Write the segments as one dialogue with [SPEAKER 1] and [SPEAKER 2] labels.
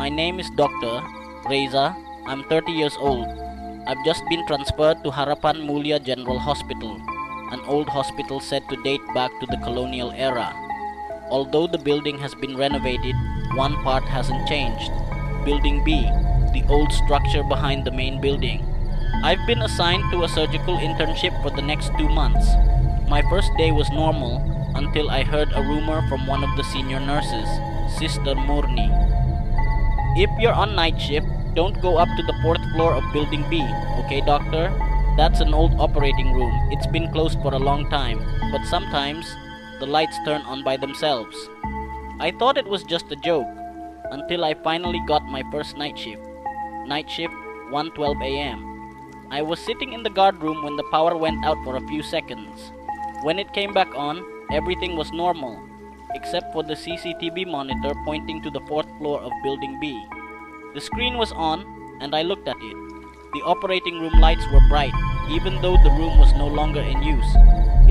[SPEAKER 1] My name is Dr. Reza. I'm 30 years old. I've just been transferred to Harapan Mulia General Hospital, an old hospital said to date back to the colonial era. Although the building has been renovated, one part hasn't changed. Building B, the old structure behind the main building. I've been assigned to a surgical internship for the next 2 months. My first day was normal until I heard a rumor from one of the senior nurses, Sister Murni. If you're on night shift, don't go up to the 4th floor of Building B, okay doctor? That's an old operating room. It's been closed for a long time, but sometimes the lights turn on by themselves. I thought it was just a joke until I finally got my first night shift. Night shift 1:12 a.m. I was sitting in the guard room when the power went out for a few seconds. When it came back on, everything was normal, except for the CCTV monitor pointing to the 4th floor of Building B. The screen was on, and I looked at it. The operating room lights were bright, even though the room was no longer in use.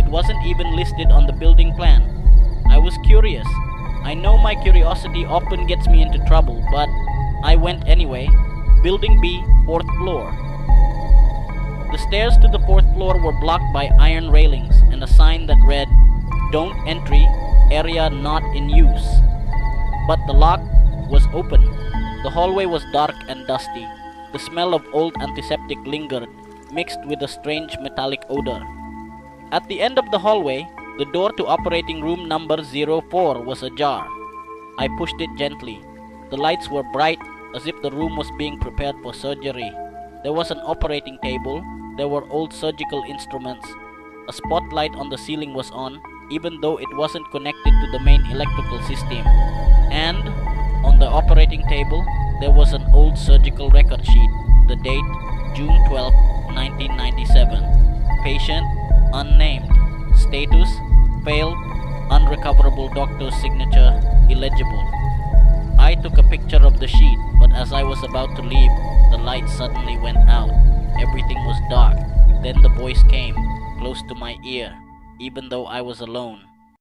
[SPEAKER 1] It wasn't even listed on the building plan. I was curious. I know my curiosity often gets me into trouble, but I went anyway. Building B, 4th floor. The stairs to the 4th floor were blocked by iron railings and a sign that read, "Don't entry, area not in use." But the lock was open. The hallway was dark and dusty. The smell of old antiseptic lingered, mixed with a strange metallic odor. At the end of the hallway, the door to operating room number 04 was ajar. I pushed it gently. The lights were bright, as if the room was being prepared for surgery. There was an operating table. There were old surgical instruments. A spotlight on the ceiling was on, even though it wasn't connected to the main electrical system. And on the operating table, there was an old surgical record sheet. The date, June 12, 1997. Patient, unnamed. Status, failed, unrecoverable doctor's signature, illegible. I took a picture of the sheet, but as I was about to leave, the light suddenly went out. Everything was dark. Then the voice came, close to my ear, even though I was alone.